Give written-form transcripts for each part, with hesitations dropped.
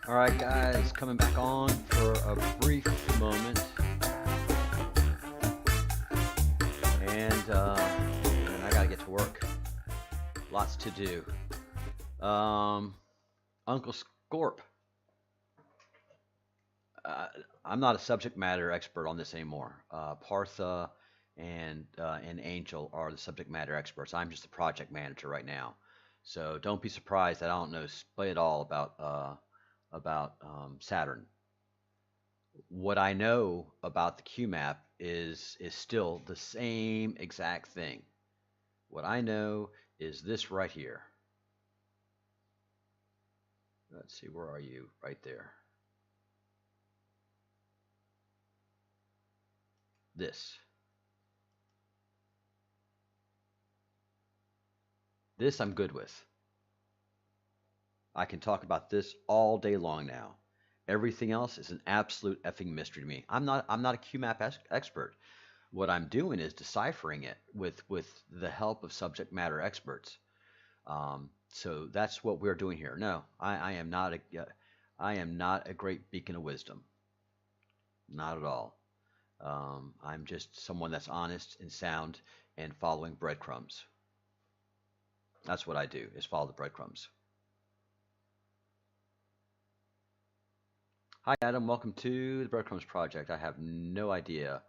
All right, guys, coming back on for a brief moment, and I gotta get to work. Lots to do. Um, Uncle Scorp, uh, I'm not a subject matter expert on this anymore. Partha and Angel are the subject matter experts. I'm just the project manager right now. So don't be surprised that I don't know split all about Saturn. What I know about the QMAP is still the same exact thing. What I know is this right here. Let's see, where are you? Right there. This. This I'm good with. I can talk about this all day long now. Everything else is an absolute effing mystery to me. I'm not a QMAP expert. What I'm doing is deciphering it with the help of subject matter experts. So that's what we're doing here. No, I am not a great beacon of wisdom. Not at all. I'm just someone that's honest and sound and following breadcrumbs. That's what I do, is follow the breadcrumbs. Hi, Adam. Welcome to the Breadcrumbs Project. I have no idea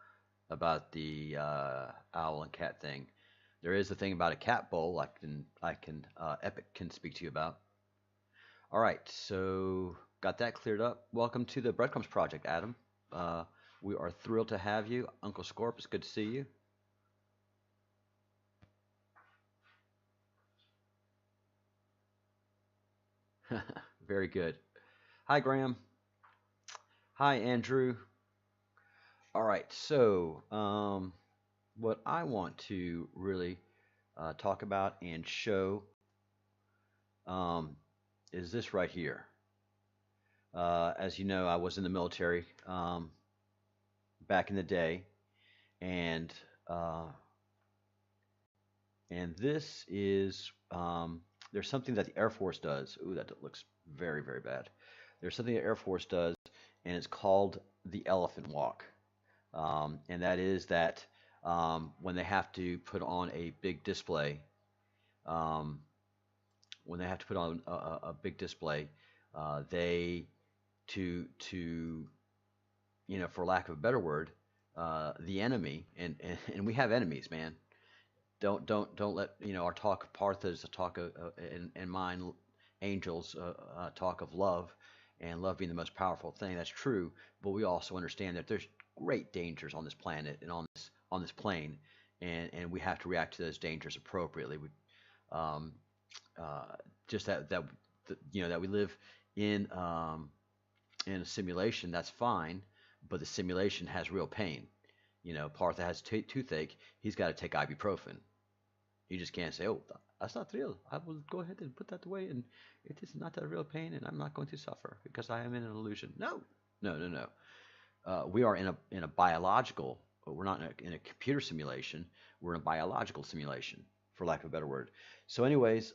about the owl and cat thing. There is a thing about a cat bowl Epic can speak to you about. All right, so got that cleared up. Welcome to the Breadcrumbs Project, Adam. We are thrilled to have you. Uncle Scorp, it's good to see you. Very good. Hi, Graham. Hi, Andrew. All right, so what I want to really talk about and show um, is this right here. As you know, I was in the military back in the day, and uh, this is there's something that the Air Force does. Ooh, that looks very, very bad. There's something the Air Force does, and it's called the Elephant Walk. And that is that when they have to put on a big display, um, when they have to put on a big display, they to for lack of a better word, the enemy, and we have enemies, man. Don't let our talk of Partha's a talk of and mine, angels, talk of love, and love being the most powerful thing. That's true, but we also understand that there's great dangers on this planet and on this plane, and we have to react to those dangers appropriately. Um, just that we live in in a simulation, that's fine, but the simulation has real pain. Partha has toothache. He's got to take ibuprofen. You just can't say, "Oh, that's not real. I will go ahead and put that away, and it is not a real pain, and I'm not going to suffer because I am in an illusion." No, no, no, no. We are in a biological. We're not in a computer simulation. We're in a biological simulation, for lack of a better word. So, anyways,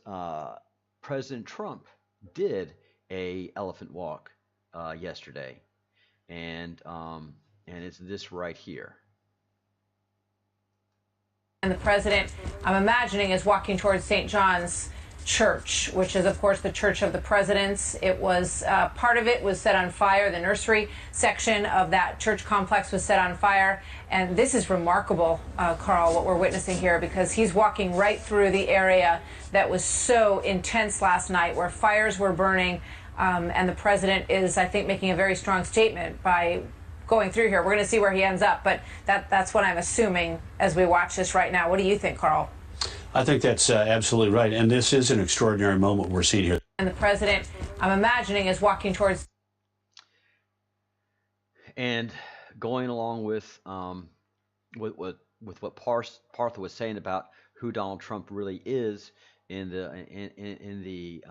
President Trump did a elephant walk yesterday, and it's this right here. And the president, I'm imagining, is walking towards St. John's Church, which is, of course, the Church of the Presidents. It was part of it was set on fire. The nursery section of that church complex was set on fire. And this is remarkable, Carl, what we're witnessing here, because he's walking right through the area that was so intense last night, where fires were burning. And the president is, I think, making a very strong statement by going through here. We're going to see where he ends up, but that's what I'm assuming as we watch this right now. What do you think, Carl? I think that's absolutely right. And this is an extraordinary moment we're seeing here. And the president, I'm imagining, is walking towards. And going along with what Partha was saying about who Donald Trump really is in the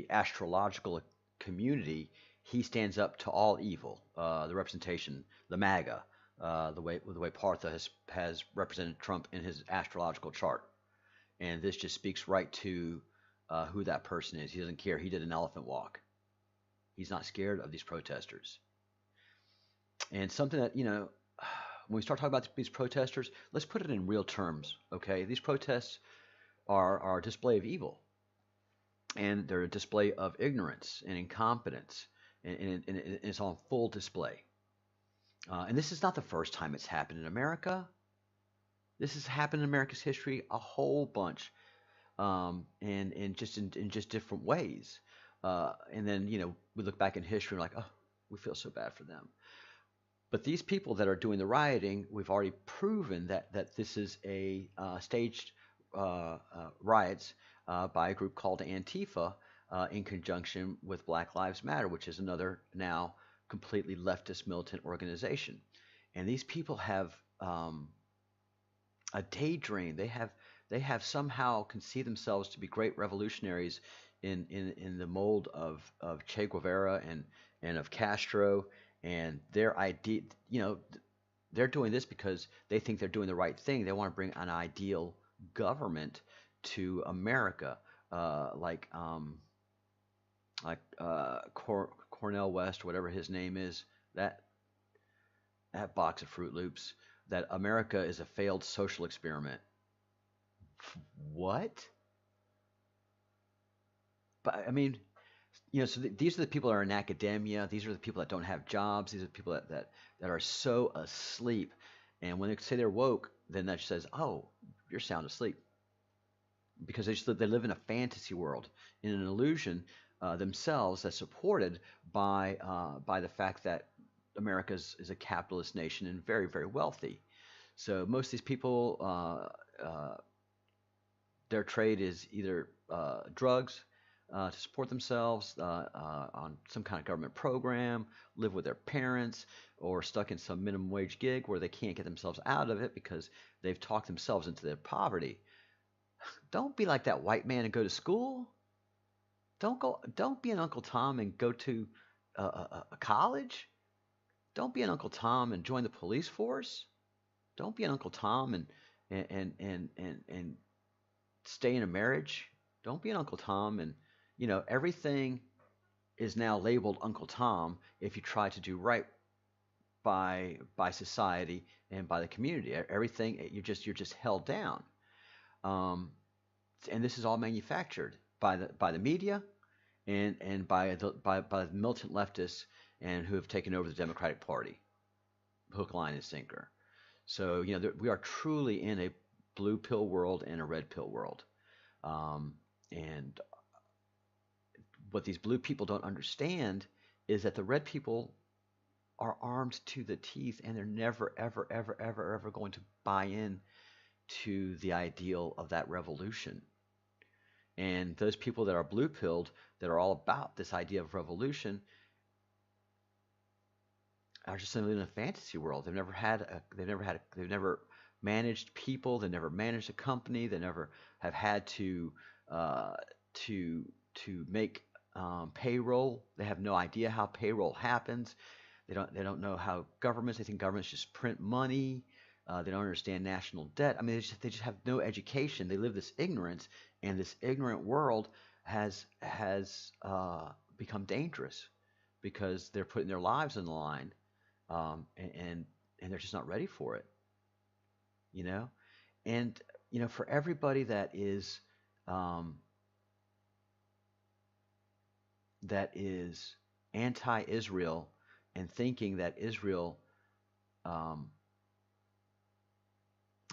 astrological community, he stands up to all evil. The representation, the MAGA, the way Partha has represented Trump in his astrological chart, and this just speaks right to who that person is. He doesn't care. He did an elephant walk. He's not scared of these protesters. And something that, when we start talking about these protesters, let's put it in real terms, okay? These protests are a display of evil, and they're a display of ignorance and incompetence, and it's on full display. And this is not the first time it's happened in America. This has happened in America's history a whole bunch, and just in just different ways. And then we look back in history and we're like, oh, we feel so bad for them. But these people that are doing the rioting, we've already proven that this is a staged riots by a group called Antifa in conjunction with Black Lives Matter, which is another now completely leftist militant organization. And these people have a daydream. They have somehow conceived themselves to be great revolutionaries in the mold of Che Guevara and of Castro, and their idea, they're doing this because they think they're doing the right thing. They want to bring an ideal government to America, like Cornel West, whatever his name is, that box of Fruit Loops, that America is a failed social experiment. What? But I mean, so these are the people that are in academia. These are the people that don't have jobs. These are the people that are so asleep. And when they say they're woke, then that says, oh, you're sound asleep. Because they live in a fantasy world, in an illusion themselves that's supported by the fact that America is a capitalist nation and very, very wealthy. So most of these people, their trade is either drugs, to support themselves on some kind of government program, live with their parents, or stuck in some minimum wage gig where they can't get themselves out of it because they've talked themselves into their poverty. Don't be like that white man and go to school. Don't be an Uncle Tom and go to a college. Don't be an Uncle Tom and join the police force. Don't be an Uncle Tom and stay in a marriage. Don't be an Uncle Tom and everything is now labeled Uncle Tom if you try to do right by society and by the community. Everything you're just held down, and this is all manufactured by the media and by the militant leftists and who have taken over the Democratic Party, hook, line, and sinker. So we are truly in a blue pill world and a red pill world, and what these blue people don't understand is that the red people are armed to the teeth, and they're never, ever, ever, ever, ever going to buy in to the ideal of that revolution. And those people that are blue-pilled, that are all about this idea of revolution, are just living in a fantasy world. They've never managed people. They've never managed a company. They never have had to make payroll. They have no idea how payroll happens. They don't know how governments. They think governments just print money. They don't understand national debt. I mean, they just have no education. They live this ignorance, and this ignorant world has become dangerous because they're putting their lives on the line, and they're just not ready for it. And for everybody that is anti-Israel and thinking that Israel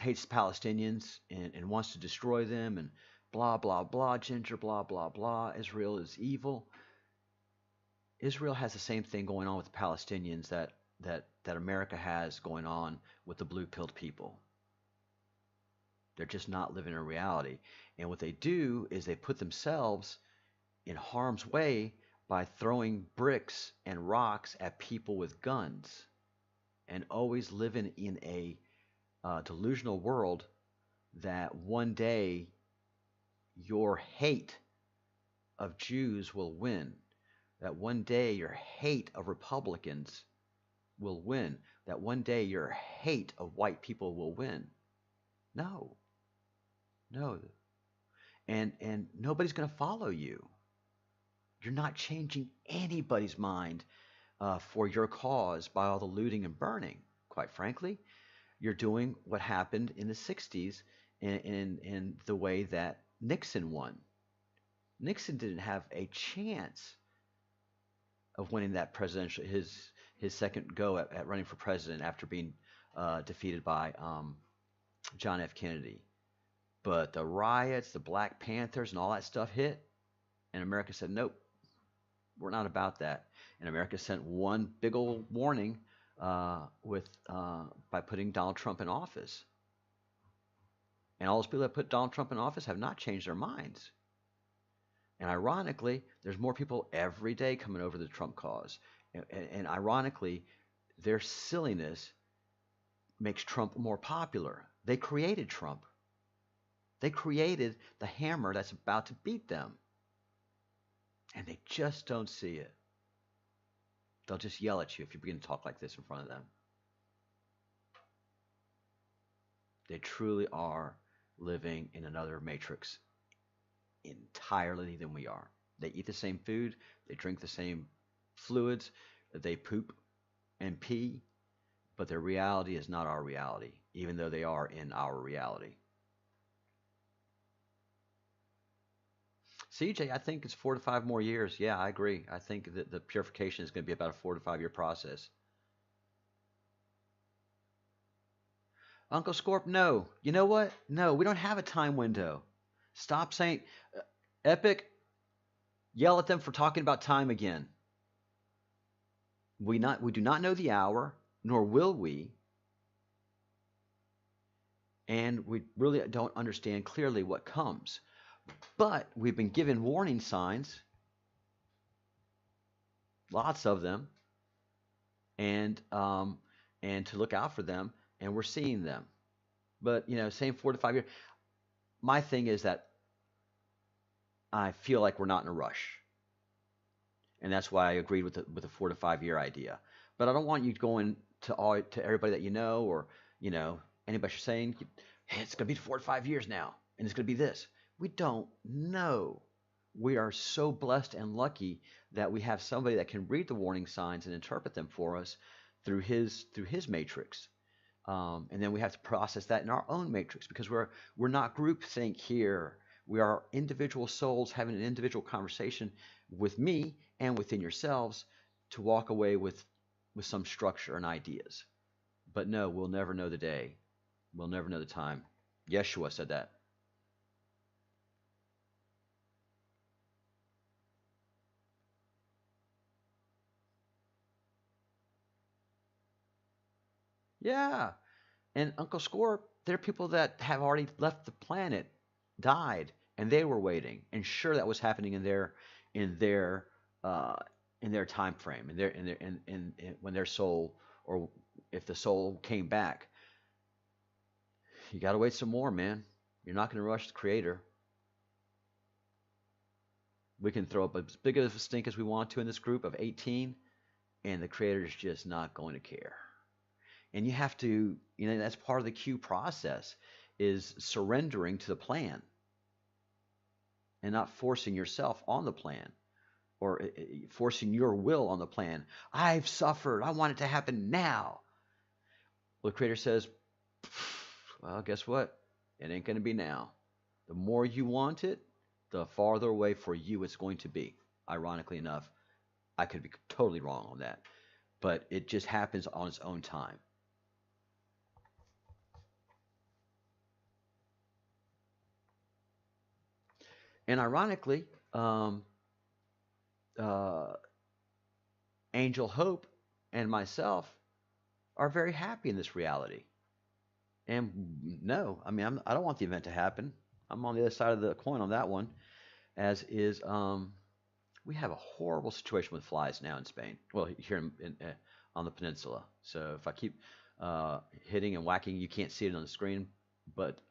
hates Palestinians and wants to destroy them and blah, blah, blah, ginger, blah, blah, blah, Israel is evil. Israel has the same thing going on with the Palestinians that America has going on with the blue-pilled people. They're just not living in reality. And what they do is they put themselves in harm's way by throwing bricks and rocks at people with guns, and always living in a delusional world that one day your hate of Jews will win, that one day your hate of Republicans will win, that one day your hate of white people will win. No. and nobody's going to follow you. You're not changing anybody's mind for your cause by all the looting and burning. Quite frankly, you're doing what happened in the 60s in the way that Nixon won. Nixon didn't have a chance of winning that presidential his second go at running for president after being defeated by John F. Kennedy. But the riots, the Black Panthers, and all that stuff hit, and America said, nope, we're not about that. And America sent one big old warning by putting Donald Trump in office. And all those people that put Donald Trump in office have not changed their minds. And ironically, there's more people every day coming over the Trump cause. And ironically, their silliness makes Trump more popular. They created Trump. They created the hammer that's about to beat them. And they just don't see it. They'll just yell at you if you begin to talk like this in front of them. They truly are living in another matrix entirely than we are. They eat the same food, they drink the same fluids, they poop and pee, but their reality is not our reality, even though they are in our reality. CJ, I think it's 4 to 5 more years. Yeah, I agree. I think that the purification is going to be about a 4 to 5 year process. Uncle Scorp, no. You know what? No, we don't have a time window. Stop saying, Epic, yell at them for talking about time again. We do not know the hour, nor will we. And we really don't understand clearly what comes. But we've been given warning signs, lots of them, and to look out for them, and we're seeing them. But same 4 to 5 years. My thing is that I feel like we're not in a rush, and that's why I agreed with the 4 to 5 year idea. But I don't want you going to everybody that you know, or anybody you're saying, hey, it's going to be 4 to 5 years now, and it's going to be this. We don't know. We are so blessed and lucky that we have somebody that can read the warning signs and interpret them for us through his matrix. And then we have to process that in our own matrix, because we're not groupthink here. We are individual souls having an individual conversation with me and within yourselves to walk away with some structure and ideas. But no, we'll never know the day. We'll never know the time. Yeshua said that. Yeah. And Uncle Scorp, there are people that have already left the planet, died, and they were waiting. And sure, that was happening in their time frame, in when their soul, or if the soul came back. You got to wait some more, man. You're not going to rush the Creator. We can throw up as big of a stink as we want to in this group of 18, and the Creator is just not going to care. And you have to, that's part of the Q process, is surrendering to the plan and not forcing yourself on the plan, or forcing your will on the plan. I've suffered. I want it to happen now. Well, the Creator says, well, guess what? It ain't going to be now. The more you want it, the farther away for you it's going to be. Ironically enough, I could be totally wrong on that, but it just happens on its own time. And ironically, Angel Hope and myself are very happy in this reality. And no, I mean, I don't want the event to happen. I'm on the other side of the coin on that one, as is, we have a horrible situation with flies now in Spain. Well, here on the peninsula. So if I keep hitting and whacking, you can't see it on the screen, but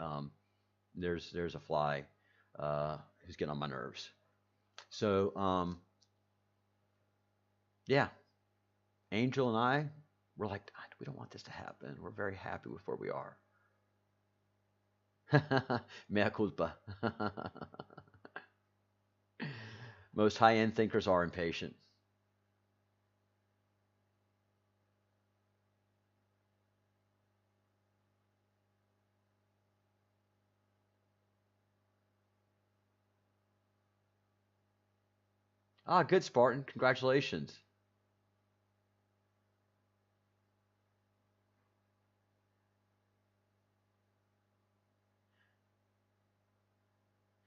there's a fly who's getting on my nerves. So yeah, Angel and I, we're like, we don't want this to happen. We're very happy with where we are. Mea culpa. Most high-end thinkers are impatient. Ah, good, Spartan. Congratulations.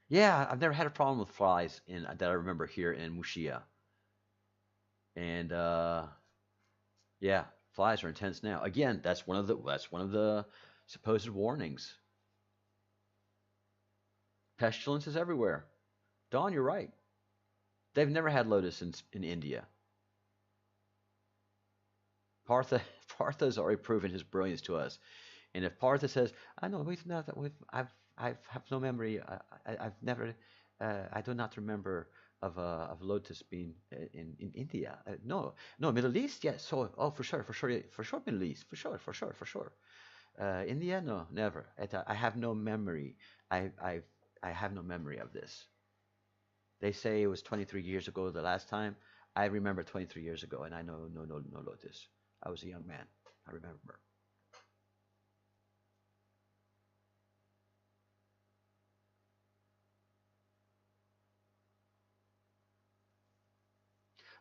Yeah, I've never had a problem with flies in that I remember here in Mushia. And yeah, flies are intense now. Again, that's one of the supposed warnings. Pestilence is everywhere. Dawn, you're right. They've never had lotus in India. Partha Partha's already proven his brilliance to us. And if Partha says, "I know we've not, I have no memory. I've never, I do not remember of lotus being in India. No, no, Middle East, yes. So, oh, for sure, yeah, for sure, Middle East, for sure. India, no, never. I have no memory. I I have no memory of this. They say it was 23 years ago the last time. I remember 23 years ago, and I know no lotus. I was a young man. I remember.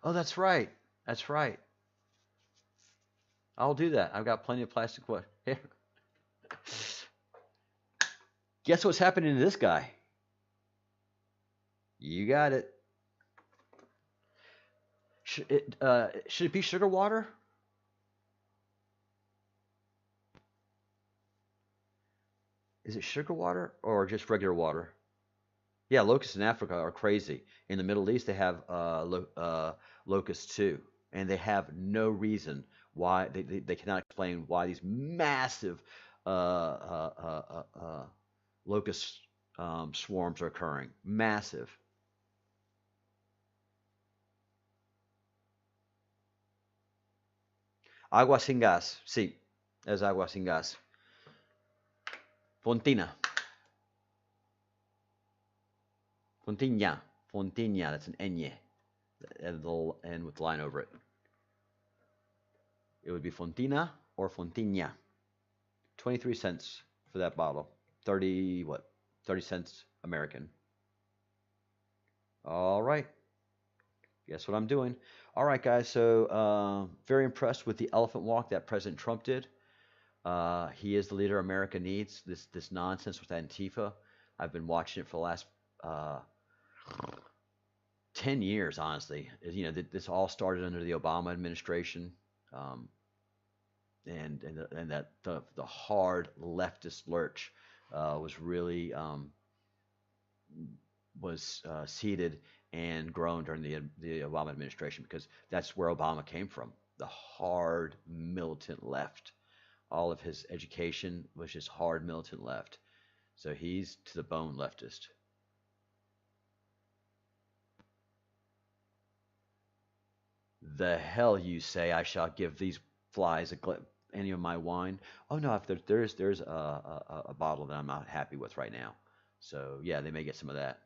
Oh, that's right. That's right. I'll do that. I've got plenty of plastic wood. Here. Guess what's happening to this guy? You got it. Should it be sugar water? Is it sugar water or just regular water? Yeah, locusts in Africa are crazy. In the Middle East, they have locusts too, and they have no reason why they cannot explain why these massive locust swarms are occurring. Massive. Agua sin gas. Sí, es agua sin gas. Fontina. Fontina. Fontina. That's an enye. And the N with the line over it. It would be Fontina or Fontina. 23 cents for that bottle. 30, what? 30 cents American. All right. Guess what I'm doing? All right, guys. So, very impressed with the elephant walk that President Trump did. He is the leader America needs. This nonsense with Antifa. I've been watching it for the last uh, 10 years, honestly. You know, this all started under the Obama administration. Um, and that the hard leftist lurch was really was seeded and grown during the Obama administration because that's where Obama came from, the hard militant left. All of his education was just hard militant left. So he's to the bone leftist. The hell you say I shall give these flies any of my wine? Oh no, if there's a bottle that I'm not happy with right now. So yeah, they may get some of that.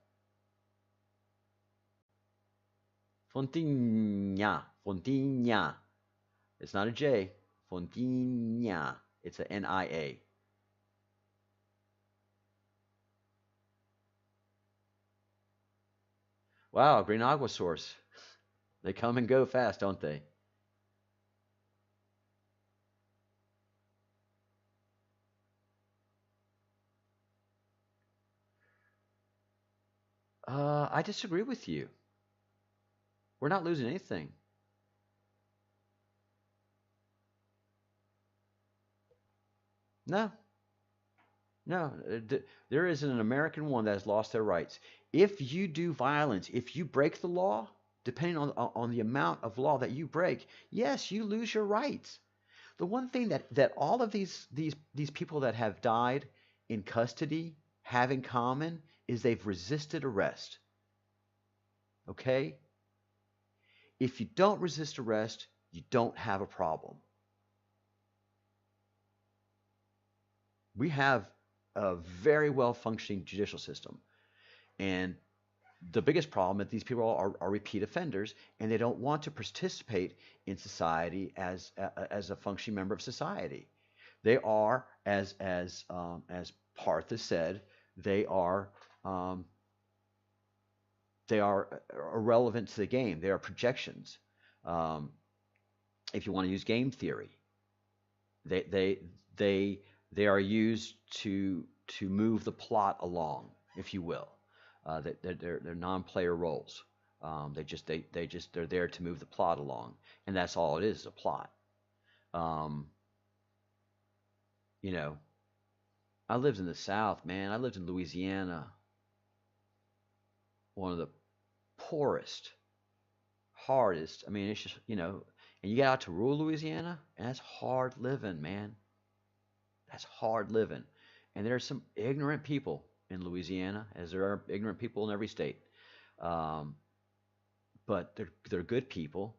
Fontinha, Fontinha. It's not a J. Fontinha. It's a Nia. Wow, green agua source. They come and go fast, don't they? I disagree with you. We're not losing anything. No, no. There isn't an American one that has lost their rights. If you do violence, if you break the law, depending on the amount of law that you break, yes, you lose your rights. The one thing that all of these people that have died in custody have in common is they've resisted arrest. Okay? If you don't resist arrest, you don't have a problem. We have a very well functioning judicial system. And the biggest problem is these people are repeat offenders, and they don't want to participate in society as a functioning member of society. They are, as Partha said, they are um, they are irrelevant to the game. They are projections. Um, if you want to use game theory, they they they are used to move the plot along, if you will. They're non-player roles. They're there to move the plot along, and that's all it is a plot. Um, you know, I lived in the South, man. I lived in Louisiana, one of the poorest, hardest. I mean, it's just and you get out to rural Louisiana, and that's hard living, man. That's hard living, and there's some ignorant people in Louisiana, as there are ignorant people in every state. Um, but they're good people,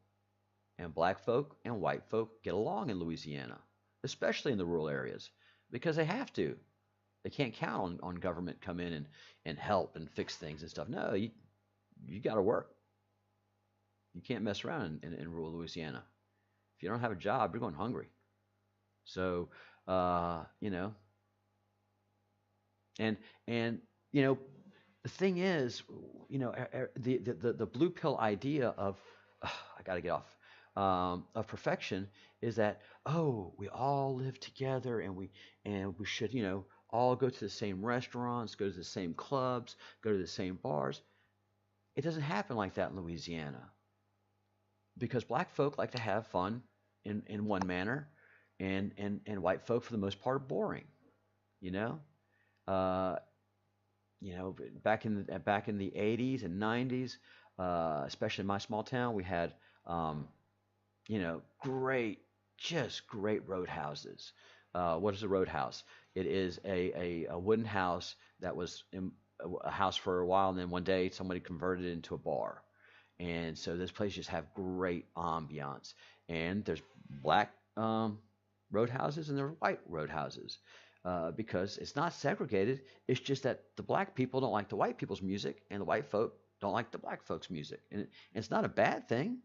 and black folk and white folk get along in Louisiana, especially in the rural areas, because they have to. They can't count on government come in and help and fix things and stuff. No, you got to work. You can't mess around in rural Louisiana. If you don't have a job, you're going hungry. So, uh, you know, and and you know, the thing is, the blue pill idea of I got to get off of perfection is that, oh, we all live together, and we should all go to the same restaurants, go to the same clubs, go to the same bars. It doesn't happen like that in Louisiana, because black folk like to have fun in one manner, and white folk for the most part are boring. You know, uh, back in the 80s and 90s, especially in my small town, we had great, just great roadhouses. What is a roadhouse? It is a wooden house that was a house for a while, and then one day somebody converted it into a bar. And so this place just have great ambiance. And there's black roadhouses and there are white roadhouses, because it's not segregated. It's just that the black people don't like the white people's music, and the white folk don't like the black folks' music. And it's not a bad thing,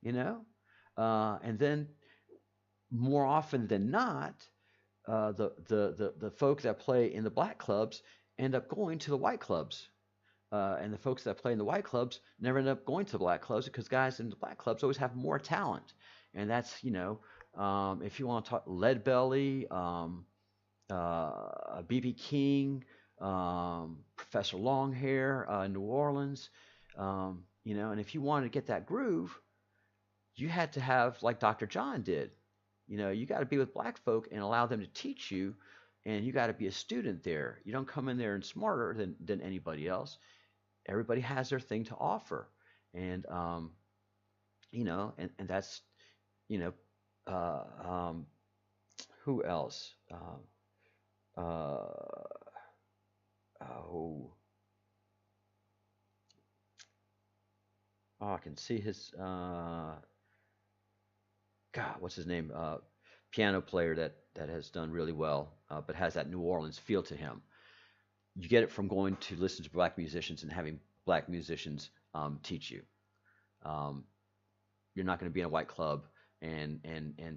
you know. And then more often than not, the folk that play in the black clubs end up going to the white clubs. And the folks that play in the white clubs never end up going to the black clubs, because guys in the black clubs always have more talent. And that's, if you want to talk Lead Belly, B.B. King, Professor Longhair, New Orleans, and if you wanted to get that groove, you had to have, like Dr. John did. You got to be with black folk and allow them to teach you, and you got to be a student there. You don't come in there and smarter than anybody else. Everybody has their thing to offer, and and that's, you know, who else? Uh, oh, I can see his God, what's his name? Piano player that has done really well, but has that New Orleans feel to him. You get it from going to listen to black musicians and having black musicians teach you. Um, you're not going to be in a white club and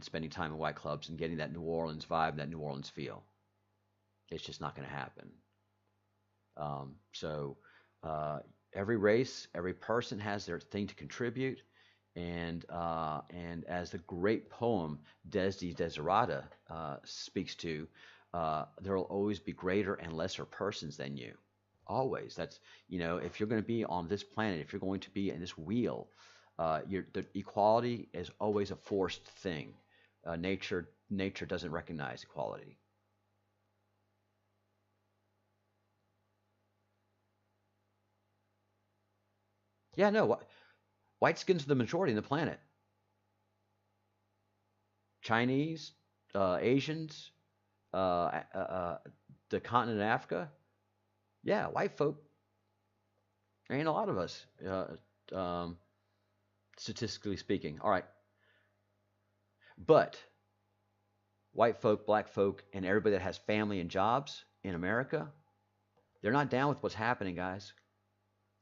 spending time in white clubs and getting that New Orleans vibe, that New Orleans feel. It's just not going to happen. So every race, every person has their thing to contribute, and as the great poem Des de Desiderata speaks to, there will always be greater and lesser persons than you. Always. That's, if you're going to be on this planet, if you're going to be in this wheel, the equality is always a forced thing. Nature doesn't recognize equality. Yeah, no, white skin's the majority on the planet. Chinese, Asians, the continent of Africa. Yeah, white folk. There ain't a lot of us, statistically speaking. All right, but white folk, black folk, and everybody that has family and jobs in America, they're not down with what's happening, guys.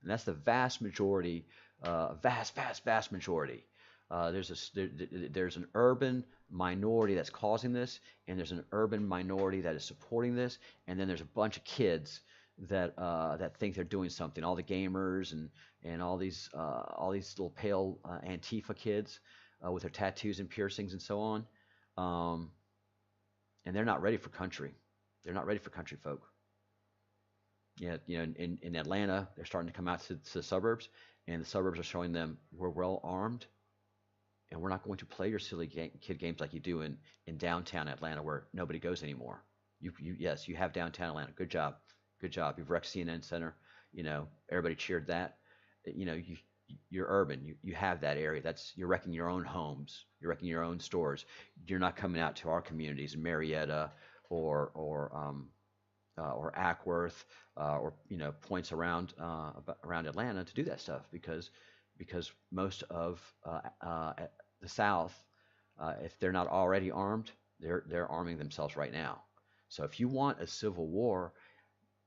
And that's the vast majority, vast majority. There's an urban minority that's causing this, and there's an urban minority that is supporting this, and then there's a bunch of kids that think they're doing something. All the gamers and all these little pale Antifa kids with their tattoos and piercings and so on, and they're not ready for country. They're not ready for country folk. Yeah, in Atlanta, they're starting to come out to the suburbs, and the suburbs are showing them we're well armed, and we're not going to play your silly kid games like you do in downtown Atlanta, where nobody goes anymore. Yes, you have downtown Atlanta. Good job. You've wrecked CNN Center. Everybody cheered that. You're urban. You have that area. You're wrecking your own homes. You're wrecking your own stores. You're not coming out to our communities, Marietta or Ackworth, or points around Atlanta to do that stuff, because most of the South, if they're not already armed, they're arming themselves right now. So if you want a civil war,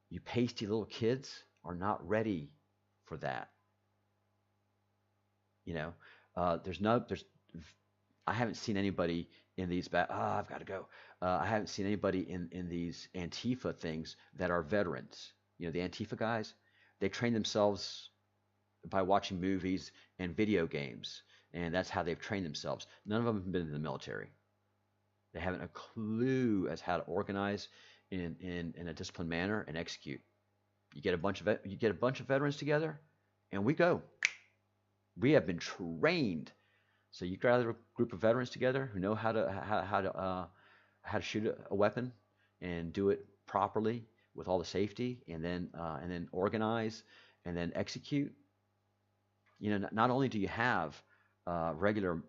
you pasty little kids are not ready for that. I haven't seen anybody in these I've got to go. I haven't seen anybody in these Antifa things that are veterans. The Antifa guys, they train themselves by watching movies and video games, and that's how they've trained themselves. None of them have been in the military. They haven't a clue as how to organize in a disciplined manner and execute. You get a bunch of veterans together, and we go. We have been trained. So you gather a group of veterans together who know how to shoot a weapon and do it properly with all the safety, and then organize and then execute. Not only do you have a regular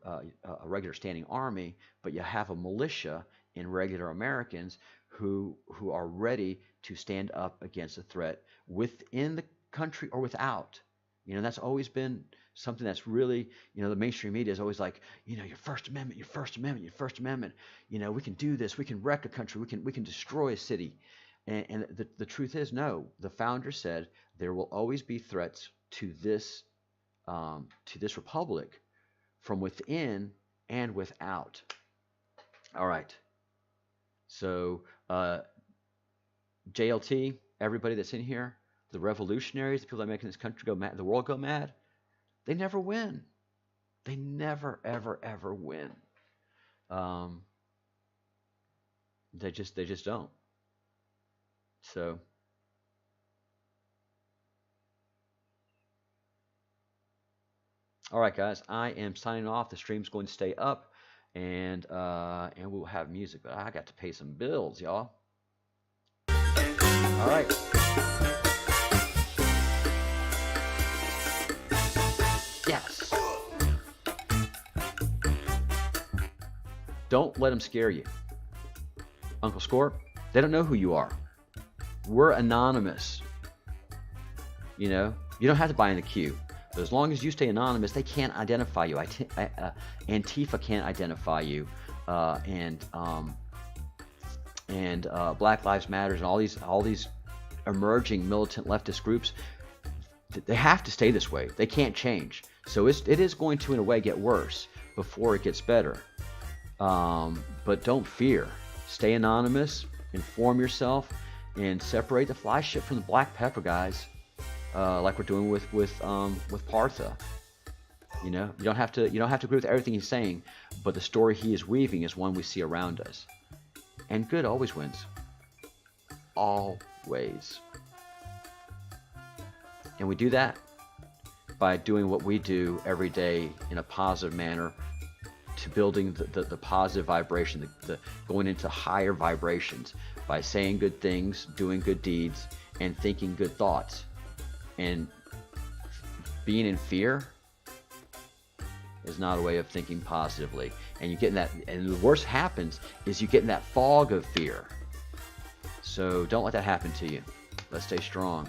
standing army, but you have a militia in regular Americans who are ready to stand up against a threat within the country or without. That's always been something that's really, the mainstream media is always like, your First Amendment, your First Amendment, your First Amendment. We can do this. We can wreck a country. We can destroy a city. And the truth is, no. The founder said there will always be threats to this republic from within and without. All right. So JLT, everybody that's in here, the revolutionaries, the people that are making this country go mad, the world go mad, they never win. They never, ever, ever win. They just don't. So all right, guys, I am signing off. The stream's going to stay up, and we'll have music, but I got to pay some bills, y'all. All right. Yes. Don't let them scare you. Uncle Scorp, they don't know who you are. We're anonymous. You don't have to buy in the queue. But as long as you stay anonymous, they can't identify you. Antifa can't identify you, and Black Lives Matters and all these emerging militant leftist groups. They have to stay this way. They can't change. So it is going to, in a way, get worse before it gets better. But don't fear. Stay anonymous. Inform yourself, and separate the fly shit from the black pepper, guys. Like we're doing with Partha. You don't have to agree with everything he's saying, but the story he is weaving is one we see around us. And good always wins. Always. And we do that by doing what we do every day in a positive manner, to building the positive vibration, the going into higher vibrations by saying good things, doing good deeds, and thinking good thoughts. And being in fear is not a way of thinking positively. And you get in that, and the worst happens is you get in that fog of fear. So don't let that happen to you. Let's stay strong.